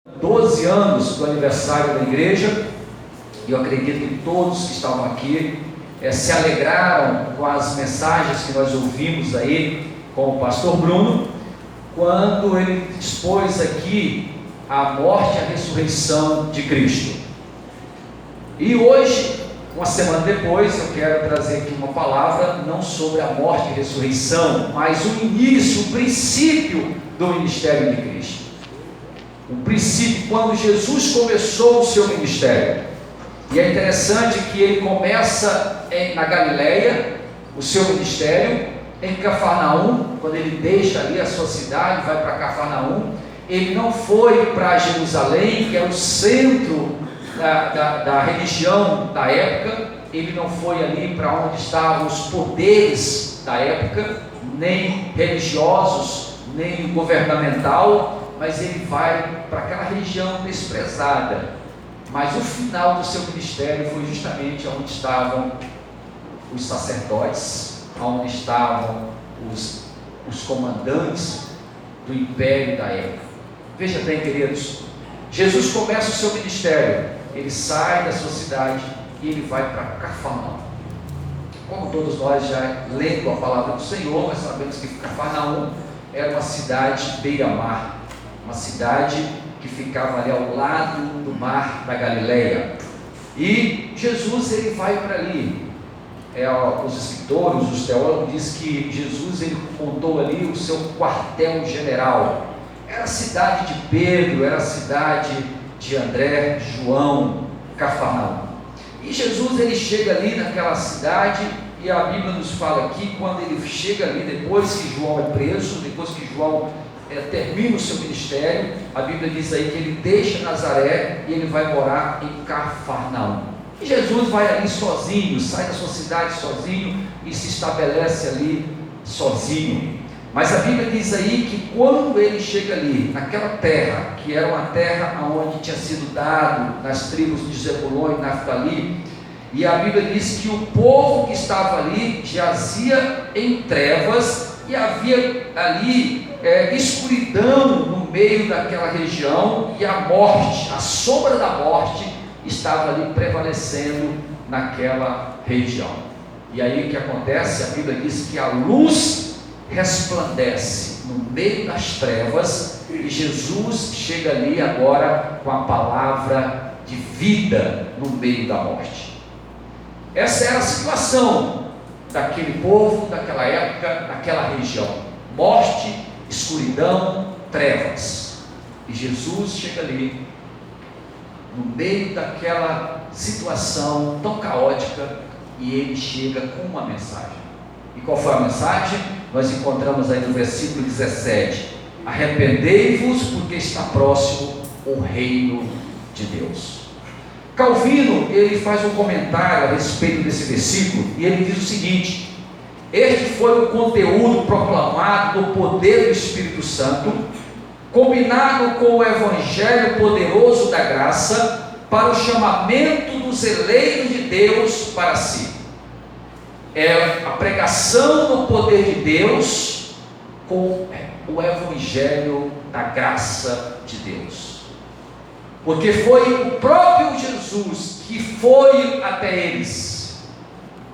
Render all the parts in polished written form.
12 anos do aniversário da igreja, e eu acredito que todos que estavam aqui se alegraram com as mensagens que nós ouvimos aí com o pastor Bruno, quando ele expôs aqui a morte e a ressurreição de Cristo. E hoje, uma semana depois, eu quero trazer aqui uma palavra, não sobre a morte e ressurreição, mas o início, o princípio do ministério de Cristo. O princípio, quando Jesus começou o seu ministério. E é interessante que ele começa na Galileia, o seu ministério, em Cafarnaum, quando ele deixa ali a sua cidade, vai para Cafarnaum. Ele não foi para Jerusalém, que é o centro da religião da época. Ele não foi ali para onde estavam os poderes da época, nem religiosos, nem governamental, mas ele vai para aquela região desprezada. Mas o final do seu ministério foi justamente onde estavam os sacerdotes, onde estavam os comandantes do império da época. Veja bem, queridos, Jesus começa o seu ministério, ele sai da sua cidade e ele vai para Cafarnaum. Como todos nós já lendo a palavra do Senhor, nós sabemos que Cafarnaum era uma cidade beira-mar, uma cidade que ficava ali ao lado do mar da Galileia. E Jesus ele vai para ali. Os escritores, os teólogos dizem que Jesus ele montou ali o seu quartel-general. Era a cidade de Pedro, era a cidade de André, João, Cafarnaum. E Jesus ele chega ali naquela cidade, e a Bíblia nos fala aqui, quando ele chega ali, depois que João é preso, depois que João termina o seu ministério, a Bíblia diz aí que ele deixa Nazaré e ele vai morar em Cafarnaum. E Jesus vai ali sozinho, sai da sua cidade sozinho e se estabelece ali sozinho. Mas a Bíblia diz aí que quando ele chega ali, naquela terra, que era uma terra onde tinha sido dado nas tribos de Zebulon e Naftali, e a Bíblia diz que o povo que estava ali jazia em trevas, e havia ali escuridão no meio daquela região, e a morte, a sombra da morte estava ali prevalecendo naquela região. E aí o que acontece? A Bíblia diz que a luz resplandece no meio das trevas, e Jesus chega ali agora com a palavra de vida no meio da morte. Essa era a situação daquele povo, daquela época, daquela região: morte, escuridão, trevas. E Jesus chega ali no meio daquela situação tão caótica, e ele chega com uma mensagem. E qual foi a mensagem? Nós encontramos aí no versículo 17: arrependei-vos, porque está próximo o reino de Deus. Calvino ele faz um comentário a respeito desse versículo, e ele diz o seguinte: este foi o conteúdo proclamado do poder do Espírito Santo, combinado com o evangelho poderoso da graça, para o chamamento dos eleitos de Deus para si. É a pregação do poder de Deus com o evangelho da graça de Deus. Porque foi o próprio Jesus que foi até eles.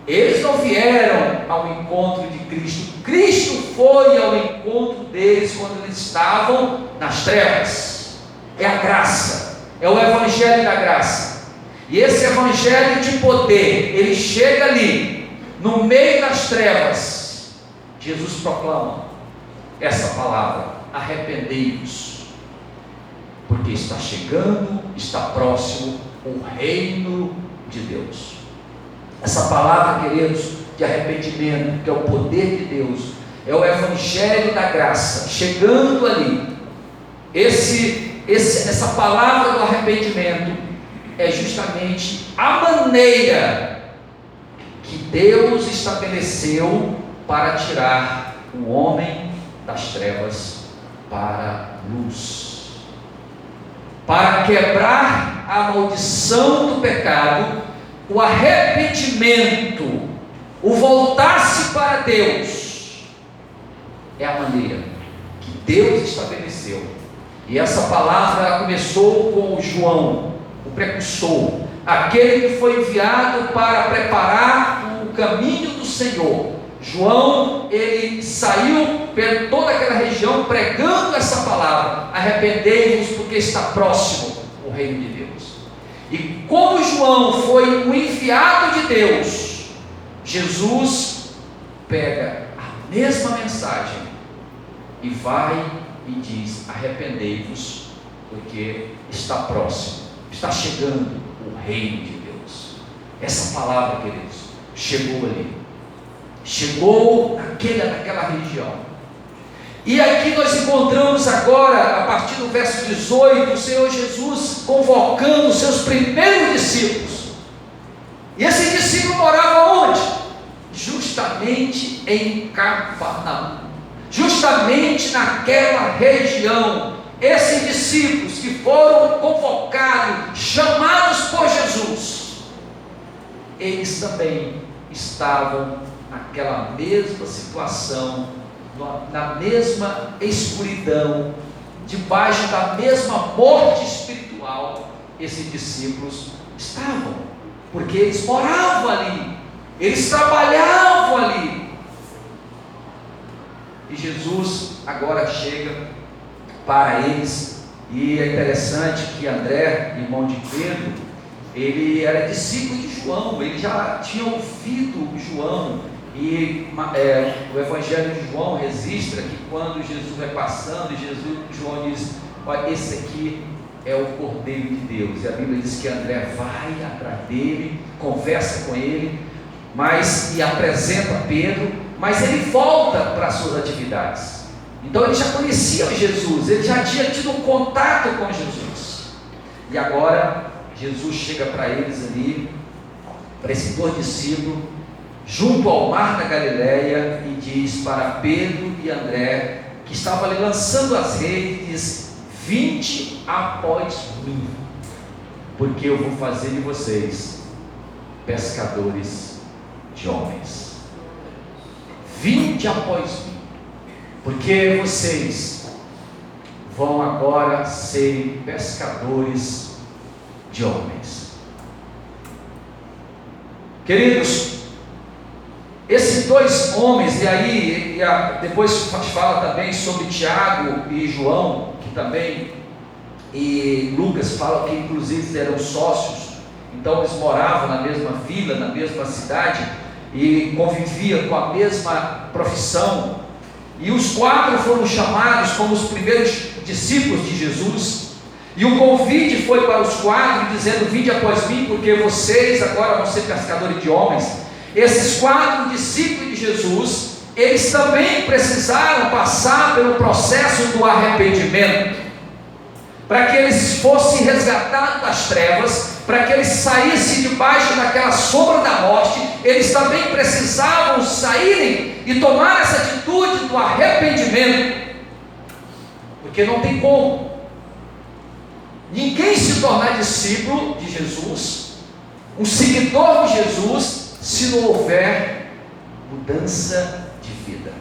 Eles não vieram ao encontro de Cristo. Cristo foi ao encontro deles quando eles estavam nas trevas. É a graça, é o evangelho da graça. E esse evangelho de poder, ele chega ali, no meio das trevas. Jesus proclama essa palavra: arrependei-vos, porque está chegando, está próximo o reino de Deus. Essa palavra, queridos, de arrependimento, que é o poder de Deus, é o evangelho da graça, chegando ali. Essa palavra do arrependimento é justamente a maneira que Deus estabeleceu para tirar o homem das trevas para a luz, para quebrar a maldição do pecado. O arrependimento, o voltar-se para Deus, é a maneira que Deus estabeleceu E essa palavra ela começou com João, o precursor, aquele que foi enviado para preparar o caminho do Senhor. João, ele saiu por toda aquela região pregando essa palavra: arrependei-vos porque está próximo o reino de Deus. E como João foi o enviado de Deus, Jesus pega a mesma mensagem e vai e diz: arrependei-vos porque está próximo, está chegando o reino de Deus. Essa palavra, queridos, chegou ali, chegou naquela região. E aqui nós encontramos agora, a partir do verso 18, o Senhor Jesus convocando os seus primeiros discípulos. E esse discípulo morava onde? Justamente em Cafarnaum, justamente naquela região. Esses discípulos que foram convocados, chamados por Jesus, eles também estavam naquela mesma situação, na mesma escuridão, debaixo da mesma morte espiritual. Esses discípulos estavam, porque eles moravam ali, eles trabalhavam ali. E Jesus agora chega para eles, e é interessante que André, irmão de Pedro, ele era discípulo de João, ele já tinha ouvido João, e o Evangelho de João registra que quando Jesus vai passando, João diz: olha, esse aqui é o Cordeiro de Deus. E a Bíblia diz que André vai atrás dele, conversa com ele, e apresenta Pedro, mas ele volta para as suas atividades. Então ele já conhecia Jesus, ele já tinha tido um contato com Jesus, e agora Jesus chega para eles ali, para esses dois discípulos, junto ao mar da Galileia, e diz para Pedro e André, que estavam ali lançando as redes: vinde após mim, porque eu vou fazer de vocês pescadores de homens. Vinde após mim, porque vocês vão agora ser pescadores de homens. Queridos, esses dois homens, depois fala também sobre Tiago e João, que também, e Lucas fala que inclusive eram sócios, então eles moravam na mesma vila, na mesma cidade, e conviviam com a mesma profissão. E os quatro foram chamados como os primeiros discípulos de Jesus, e o convite foi para os quatro, dizendo: vinde após mim, porque vocês agora vão ser pescadores de homens. Esses quatro discípulos de Jesus, eles também precisaram passar pelo processo do arrependimento, para que eles fossem resgatados das trevas, para que eles saíssem debaixo daquela sombra da morte. Eles também precisavam saírem e tomar essa atitude do arrependimento, porque não tem como ninguém se tornar discípulo de Jesus, um seguidor de Jesus, se não houver mudança de vida,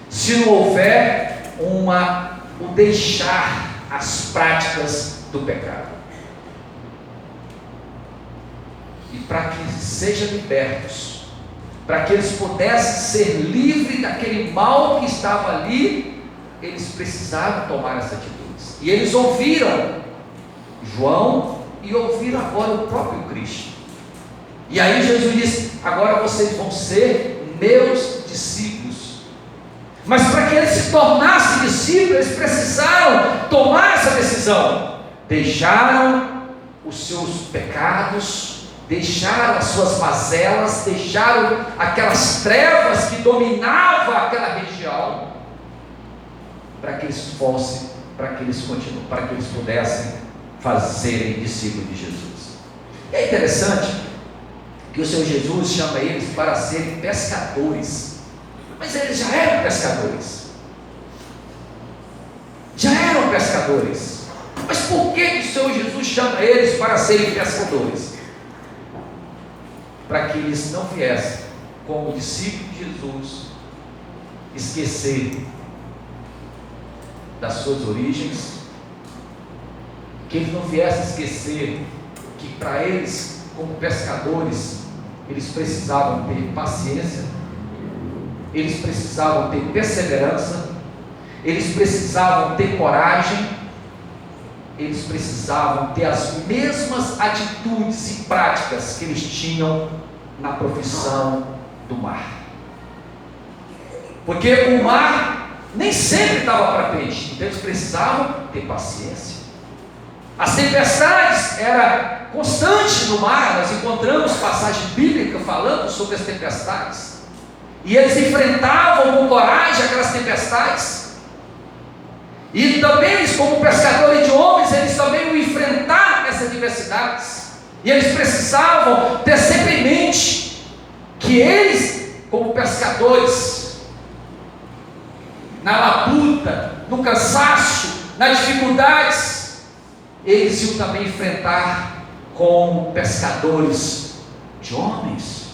se não houver o deixar as práticas do pecado. E para que sejam libertos, para que eles pudessem ser livres daquele mal que estava ali, eles precisavam tomar essa atitude. E eles ouviram João e ouviram agora o próprio Cristo. E aí Jesus disse: agora vocês vão ser meus discípulos. Mas para que eles se tornassem discípulos, eles precisaram tomar essa decisão. Deixaram os seus pecados, deixaram as suas mazelas, deixaram aquelas trevas que dominavam aquela região, para que eles fossem, para que eles pudessem fazerem discípulos de Jesus. E é interessante que o Senhor Jesus chama eles para serem pescadores. Mas eles já eram pescadores. Mas por que o Senhor Jesus chama eles para serem pescadores? Para que eles não viessem, como discípulos de Jesus, esquecer das suas origens, que eles não viessem esquecer que para eles, como pescadores, eles precisavam ter paciência, eles precisavam ter perseverança, eles precisavam ter coragem, eles precisavam ter as mesmas atitudes e práticas que eles tinham na profissão do mar. Porque o mar nem sempre estava para peixe, então eles precisavam ter paciência. As tempestades eram constantes no mar, nós encontramos passagem bíblica falando sobre as tempestades, e eles enfrentavam com coragem aquelas tempestades, e também eles, como pescadores de homens, eles também iam enfrentar essas adversidades, e eles precisavam ter sempre em mente que eles, como pescadores, na labuta, no cansaço, nas dificuldades, eles iam também enfrentar como pescadores de homens.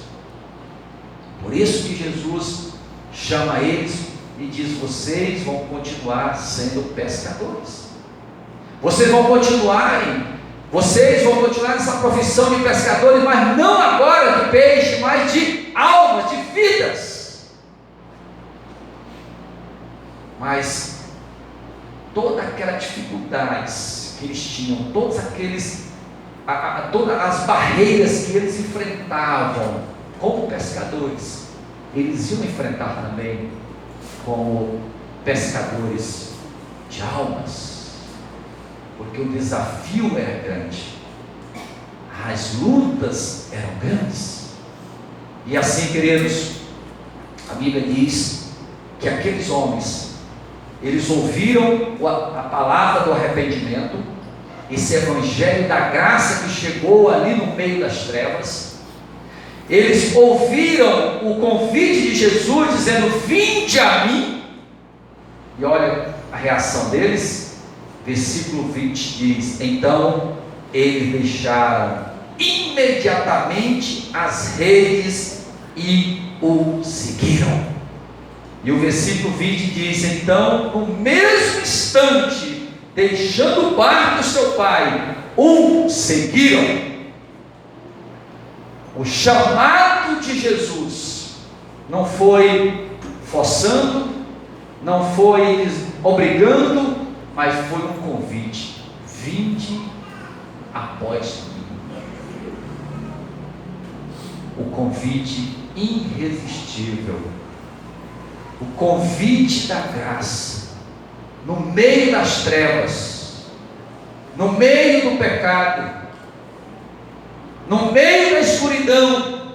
Por isso que Jesus chama eles e diz: vocês vão continuar sendo pescadores, vocês vão continuar nessa profissão de pescadores, mas não agora de peixe, mas de almas, de vidas. Mas todas aquelas dificuldades que eles tinham, todas as barreiras que eles enfrentavam como pescadores, eles iam enfrentar também como pescadores de almas, porque o desafio era grande, as lutas eram grandes. E assim, queridos, a Bíblia diz que aqueles homens, eles ouviram a palavra do arrependimento, esse evangelho da graça que chegou ali no meio das trevas. Eles ouviram o convite de Jesus dizendo: vinde a mim. E olha a reação deles, versículo 20 diz: então eles deixaram imediatamente as redes e o seguiram. E o versículo 20 diz: então no mesmo instante, deixando o barco do seu pai, o seguiram. O chamado de Jesus não foi forçando, não foi obrigando, mas foi um convite: vinde após mim. O convite irresistível, o convite da graça, no meio das trevas, no meio do pecado, no meio da escuridão,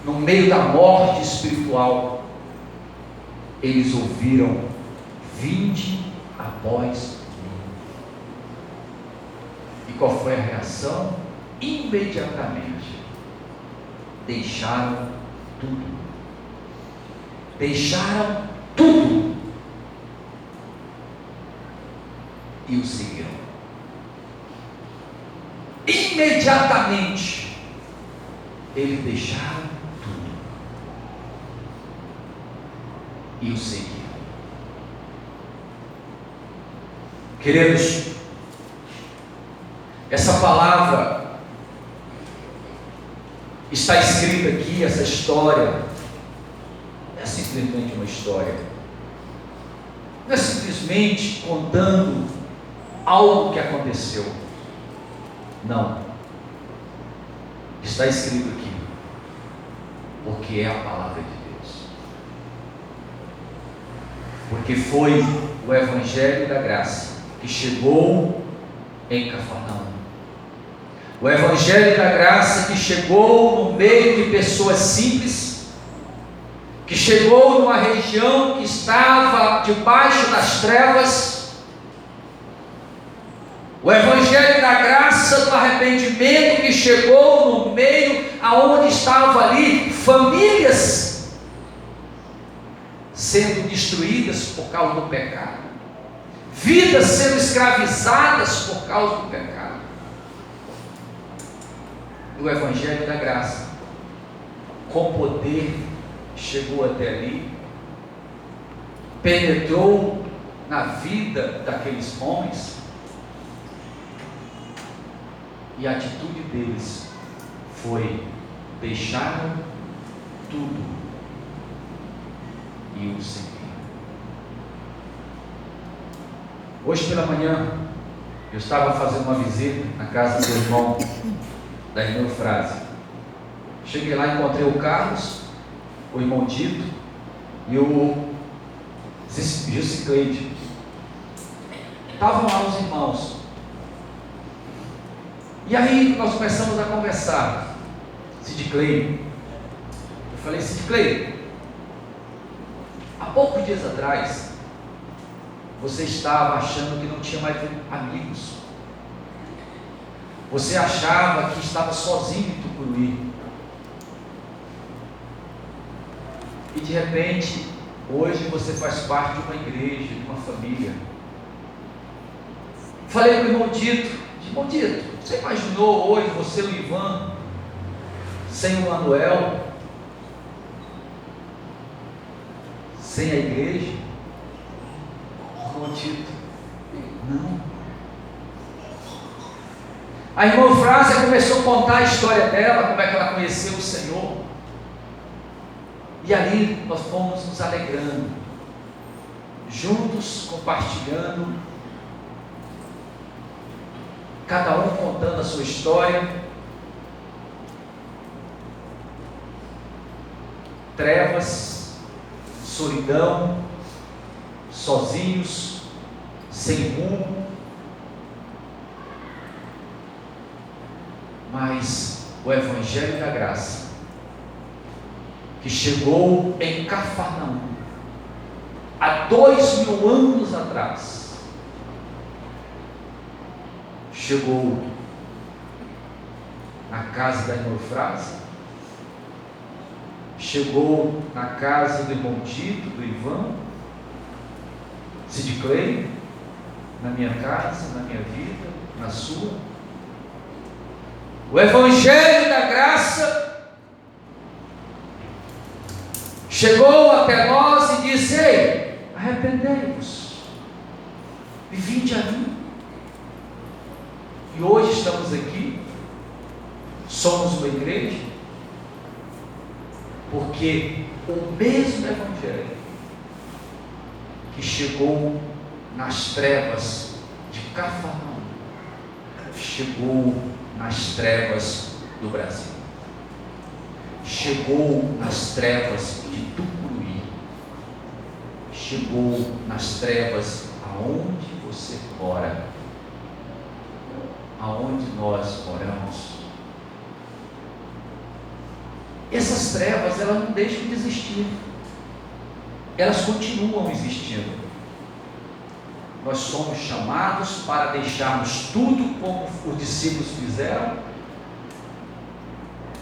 no meio da morte espiritual. Eles ouviram: vinde após mim. E qual foi a reação? Imediatamente deixaram tudo, e o seguiram. Imediatamente eles deixaram tudo e o seguiram. Queridos, essa palavra está escrita aqui, essa história não é simplesmente uma história, não é simplesmente contando algo que aconteceu. Não, está escrito aqui porque é a palavra de Deus, porque foi o evangelho da graça que chegou em Cafarnaum, o evangelho da graça que chegou no meio de pessoas simples, que chegou numa região que estava debaixo das trevas. O evangelho da graça do arrependimento que chegou no meio aonde estavam ali famílias sendo destruídas por causa do pecado, vidas sendo escravizadas por causa do pecado. O evangelho da graça com poder chegou até ali, penetrou na vida daqueles homens, E a atitude deles foi: deixaram tudo e o seguiram. Hoje pela manhã, eu estava fazendo uma visita na casa do irmão, da irmã Eufrásia. Cheguei lá, encontrei o Carlos, o irmão Dito e o Jusicleide. Estavam lá os irmãos. E aí nós começamos a conversar. Sidcleide, eu falei: Sidcleide, há poucos dias atrás você estava achando que não tinha mais amigos. Você achava que estava sozinho em Tucuruí. E de repente, hoje você faz parte de uma igreja, de uma família. Falei para o irmão Dito: irmão Dito, você imaginou hoje você e o Ivan sem o Manuel, sem a igreja? Irmão Dito: não. A irmã Eufrásia começou a contar a história dela, como é que ela conheceu o Senhor. E ali nós fomos nos alegrando, juntos compartilhando, cada um contando a sua história. Trevas, solidão, sozinhos, sem rumo. Mas o Evangelho da Graça, que chegou em Cafarnaum há 2000 anos atrás, chegou na casa da irmã Eufrásia, chegou na casa do irmão Dito, do Ivan, Sidcleide, na minha casa, na minha vida, na sua. O Evangelho da Graça chegou até nós e disse: ei, arrependei-vos e vinde a mim. E hoje estamos aqui, somos uma igreja, porque o mesmo Evangelho que chegou nas trevas de Cafarnaum chegou nas trevas do Brasil, chegou nas trevas de Tucuruí, chegou nas trevas aonde você mora, aonde nós moramos. Essas trevas, elas não deixam de existir, elas continuam existindo. Nós somos chamados para deixarmos tudo como os discípulos fizeram.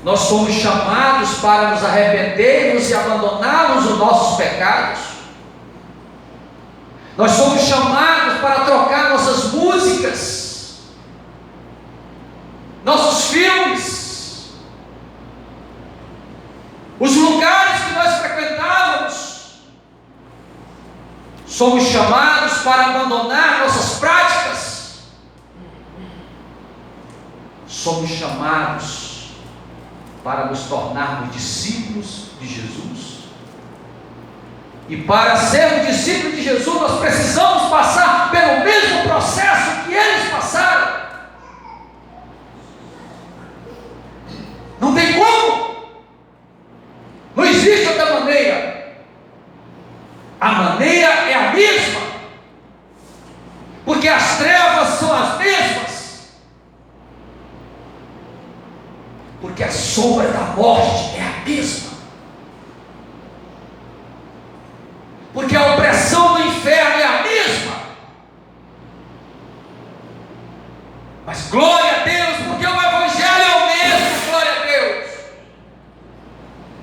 Nós somos chamados para nos arrependermos e abandonarmos os nossos pecados. Nós somos chamados para trocar nossas músicas, nossos filmes, os lugares que nós frequentávamos. Somos chamados para abandonar nossas práticas. Somos chamados para nos tornarmos discípulos de Jesus. E para sermos discípulos de Jesus, nós precisamos passar pelo mesmo processo que eles passaram. Não tem como. Não existe outra maneira. A maneira é a mesma, porque as trevas são as mesmas, porque a sombra da morte é a mesma, porque a opressão do inferno é a mesma. Mas glória a Deus, porque o Evangelho é o mesmo, glória a Deus,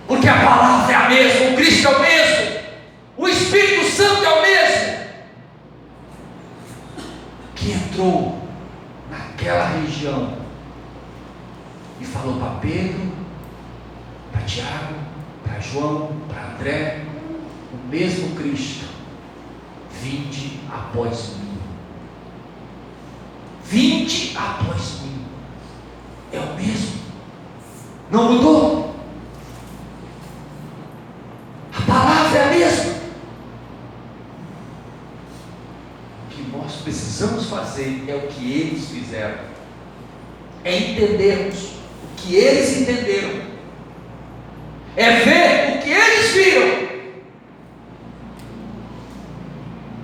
porque a palavra é a mesma, o Cristo é o mesmo, o Espírito Santo é o mesmo, que entrou naquela região e falou para Pedro, para Tiago, para João, para André, o mesmo Cristo: vinde após mim, vinde após mim. é o mesmo, não mudou. A palavra é a mesma. O que nós precisamos fazer é o que eles fizeram, é entendermos o que eles entenderam, é ver o que eles viram.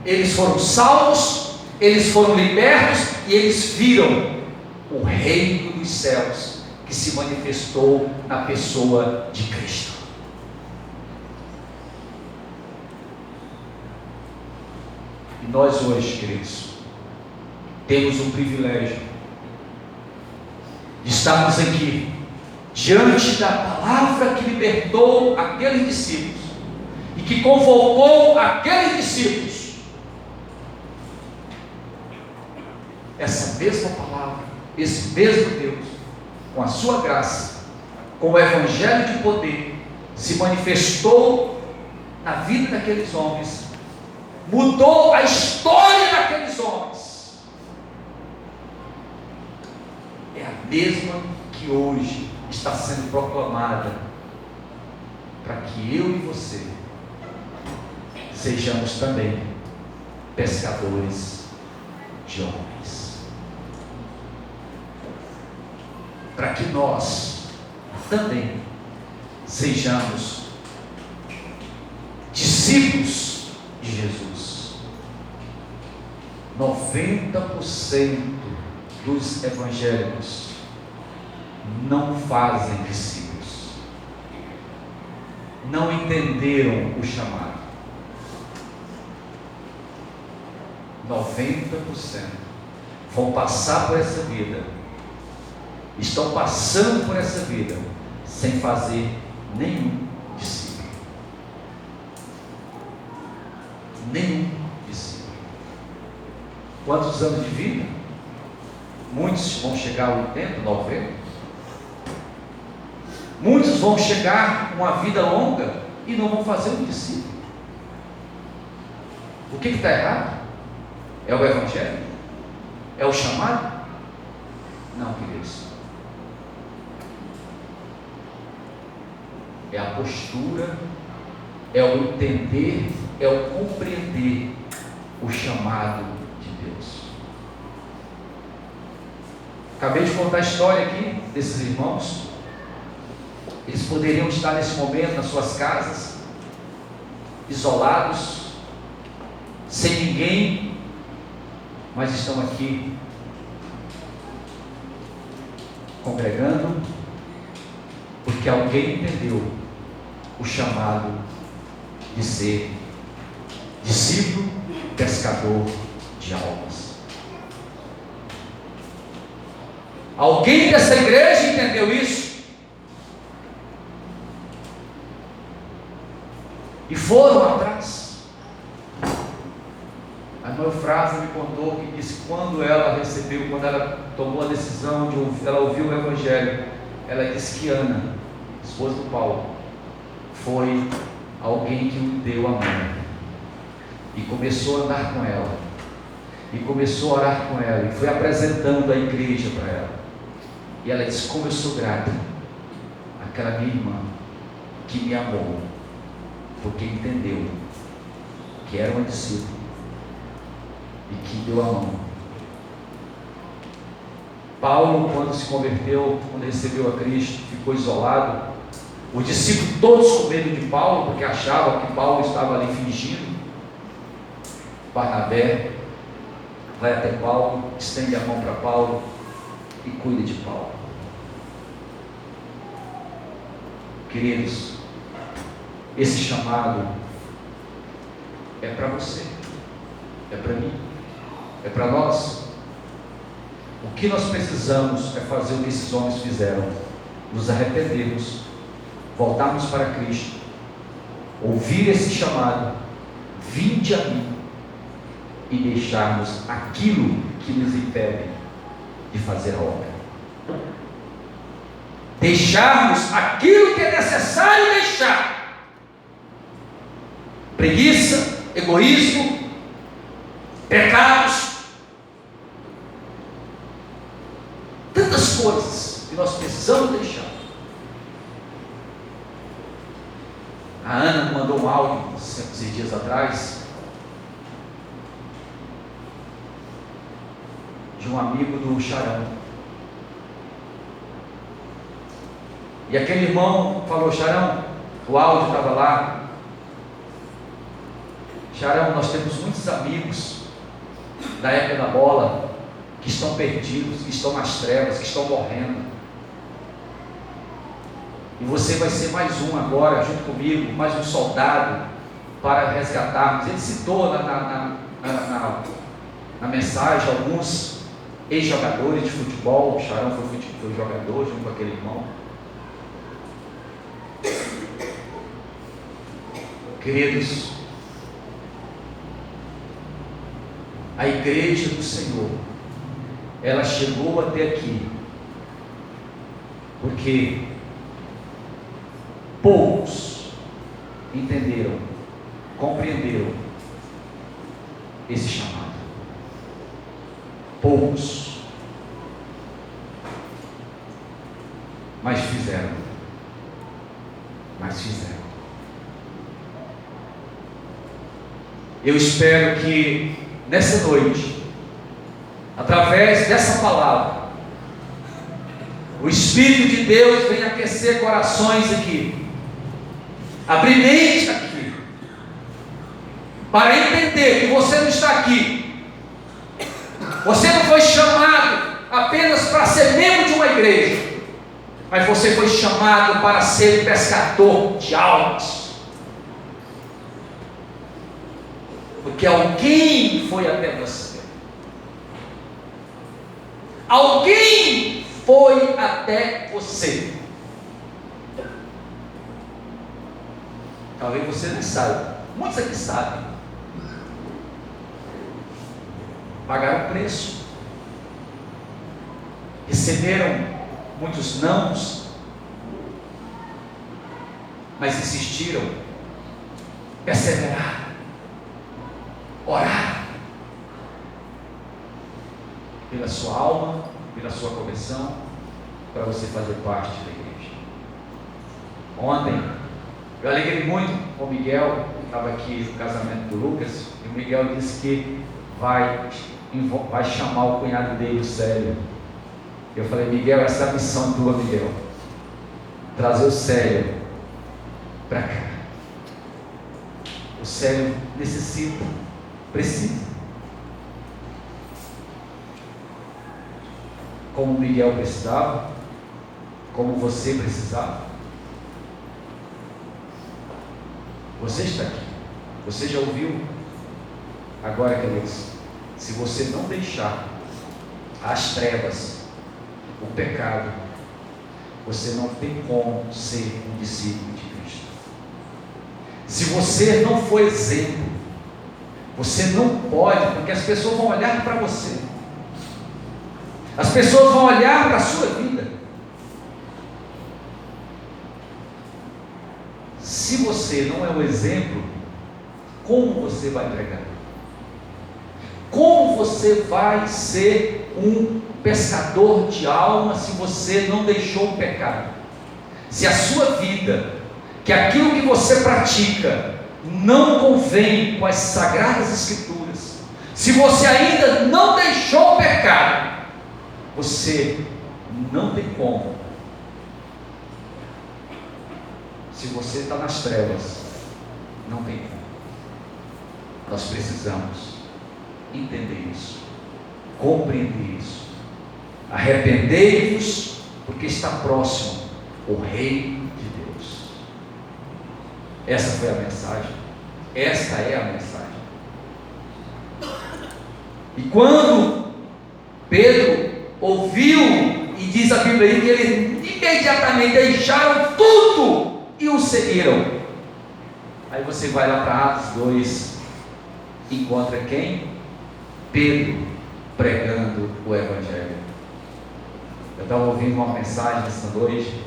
Eles foram salvos, eles foram libertos e eles viram o reino dos céus que se manifestou na pessoa de Cristo. E nós hoje, queridos, temos o privilégio de estarmos aqui diante da palavra que libertou aqueles discípulos e que convocou aqueles discípulos. Essa mesma palavra, esse mesmo Deus, com a sua graça, com o evangelho de poder, se manifestou na vida daqueles homens, mudou a história daqueles homens. É a mesma que hoje está sendo proclamada, para que eu e você sejamos também pescadores de homens. Para que nós também sejamos discípulos de Jesus. 90% dos evangélicos não fazem discípulos, não entenderam o chamado. 90% vão passar por essa vida, estão passando por essa vida sem fazer nenhum discípulo. Nenhum discípulo. Quantos anos de vida? Muitos vão chegar a 80, 90. Muitos vão chegar com uma vida longa e não vão fazer um discípulo. O que está errado? É o evangelho? É o chamado? Não, queridos. É a postura, é o entender, é o compreender o chamado de Deus. Acabei de contar a história aqui desses irmãos. Eles poderiam estar nesse momento nas suas casas, isolados, sem ninguém, mas estão aqui congregando, porque alguém entendeu o chamado de ser discípulo, pescador de almas. Alguém dessa igreja entendeu isso e foram atrás. A irmã Frase me contou que disse que quando ela tomou a decisão de ouvir, ela ouviu o evangelho, ela disse que Ana, esposa do Paulo, foi alguém que o deu a mão e começou a andar com ela, e começou a orar com ela, e foi apresentando a igreja para ela. E ela disse: como eu sou grata àquela minha irmã que me amou, porque entendeu que era uma discípula e que deu a mão. Paulo, quando se converteu, quando recebeu a Cristo, ficou isolado. Os discípulos todos com medo de Paulo, porque achavam que Paulo estava ali fingindo. Barnabé vai até Paulo, estende a mão para Paulo e cuida de Paulo. Queridos, esse chamado é para você, é para mim, é para nós. O que nós precisamos é fazer o que esses homens fizeram: nos arrependermos, voltarmos para Cristo, ouvir esse chamado, vinde a mim, e deixarmos aquilo que nos impede de fazer a obra. Deixarmos aquilo que é necessário deixar: preguiça, egoísmo, pecados, tantas coisas que nós precisamos deixar. A Ana mandou um áudio esses dias atrás de um amigo do Charão. E aquele irmão falou: Charão, o áudio estava lá. Charão, nós temos muitos amigos da época da bola que estão perdidos, que estão nas trevas, que estão morrendo. E você vai ser mais um agora, junto comigo, mais um soldado para resgatarmos. Ele citou na mensagem alguns ex-jogadores de futebol. O Charão foi jogador junto com aquele irmão. Queridos, a igreja do Senhor, ela chegou até aqui porque poucos entenderam, compreenderam esse chamado. Poucos, mas fizeram. Eu espero que nessa noite, através dessa palavra, o Espírito de Deus venha aquecer corações aqui, abrir mente aqui, para entender que você não está aqui, você não foi chamado apenas para ser membro de uma igreja, mas você foi chamado para ser pescador de almas. Porque alguém foi até você. Alguém foi até você. Talvez você não saiba. Muitos aqui sabem. Pagaram preço. Receberam muitos nãos. Mas insistiram. Perseveraram. Orar pela sua alma, pela sua conversão, para você fazer parte da igreja. Ontem eu alegrei muito com o Miguel, que estava aqui no casamento do Lucas, e o Miguel disse que vai chamar o cunhado dele, o Célio. Eu falei: Miguel, essa é a missão tua, Miguel, trazer o Célio para cá. O Célio precisa, como o Miguel precisava, como você precisava. Você está aqui, você já ouviu. Agora, queridos, se você não deixar as trevas, o pecado, você não tem como ser um discípulo de Cristo. Se você não for exemplo, você não pode, porque as pessoas vão olhar para você, as pessoas vão olhar para a sua vida. Se você não é o exemplo, como você vai pregar? Como você vai ser um pescador de alma se você não deixou o pecado? Se a sua vida, que aquilo que você pratica, não convém com as sagradas escrituras, se você ainda não deixou o pecado, você não tem como. Se você está nas trevas, não tem como. Nós precisamos entender isso, compreender isso. Arrependei-vos, porque está próximo o reino de Deus. Essa foi a mensagem. Esta é a mensagem. E quando Pedro ouviu, e diz a Bíblia aí que eles imediatamente deixaram tudo e o seguiram. Aí você vai lá para Atos 2, encontra quem? Pedro pregando o Evangelho. Eu estava ouvindo uma mensagem essa noite,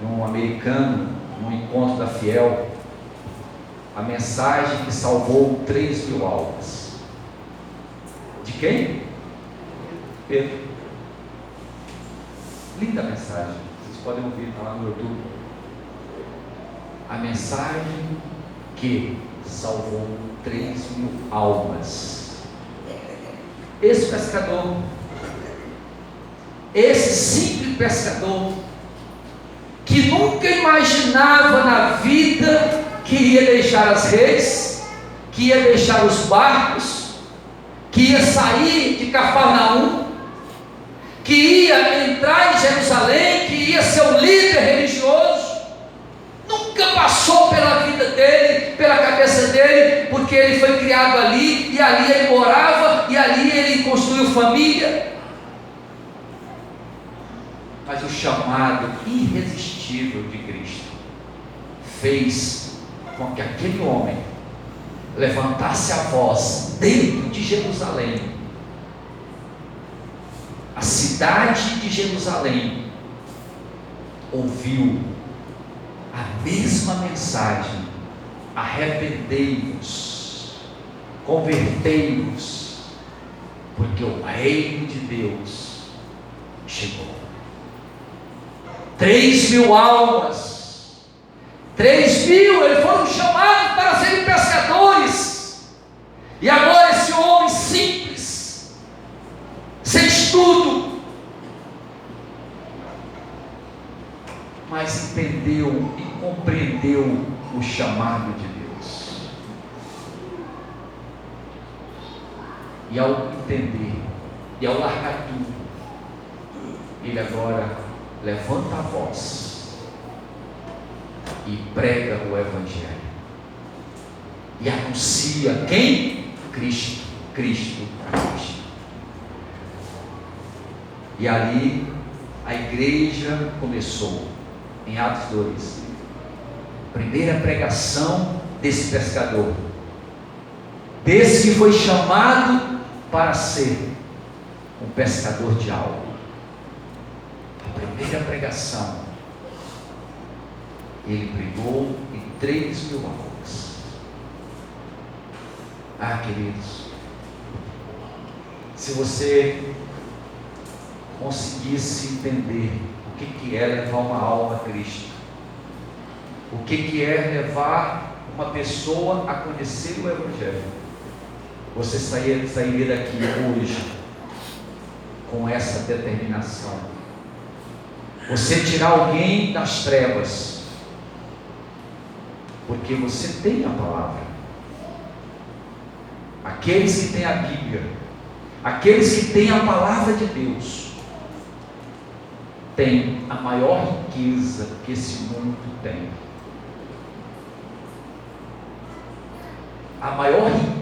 um americano, num encontro da Fiel, a mensagem que salvou 3.000 almas. De quem? Pedro. Linda mensagem, vocês podem ouvir, está lá no YouTube. A mensagem que salvou 3.000 almas. Esse pescador, esse simples pescador, que nunca imaginava na vida que ia deixar as redes, que ia deixar os barcos, que ia sair de Cafarnaum, que ia entrar em Jerusalém, que ia ser um líder religioso, nunca passou pela vida dele, pela cabeça dele, porque ele foi criado ali, e ali ele morava, e ali ele construiu família. Mas o chamado irresistível de Cristo fez com que aquele homem levantasse a voz dentro de Jerusalém. A cidade de Jerusalém ouviu a mesma mensagem: arrependei-vos, convertei-vos, porque o reino de Deus chegou. 3.000 almas, 3.000, eles foram chamados para serem pescadores, e agora esse homem simples, sem estudo, mas entendeu e compreendeu o chamado de Deus, e ao entender, e ao largar tudo, ele agora levanta a voz e prega o Evangelho, e anuncia quem? Cristo, Cristo, Cristo. E ali a igreja começou, em Atos 2, primeira pregação desse pescador, desse que foi chamado para ser um pescador de alma. A primeira pregação, ele pregou em 3.000 almas. Ah, queridos, se você conseguisse entender o que é levar uma alma a Cristo, o que é levar uma pessoa a conhecer o Evangelho, você sairia daqui hoje com essa determinação. Você tirar alguém das trevas, porque você tem a palavra. Aqueles que têm a Bíblia, aqueles que têm a palavra de Deus, têm a maior riqueza que esse mundo tem. A maior riqueza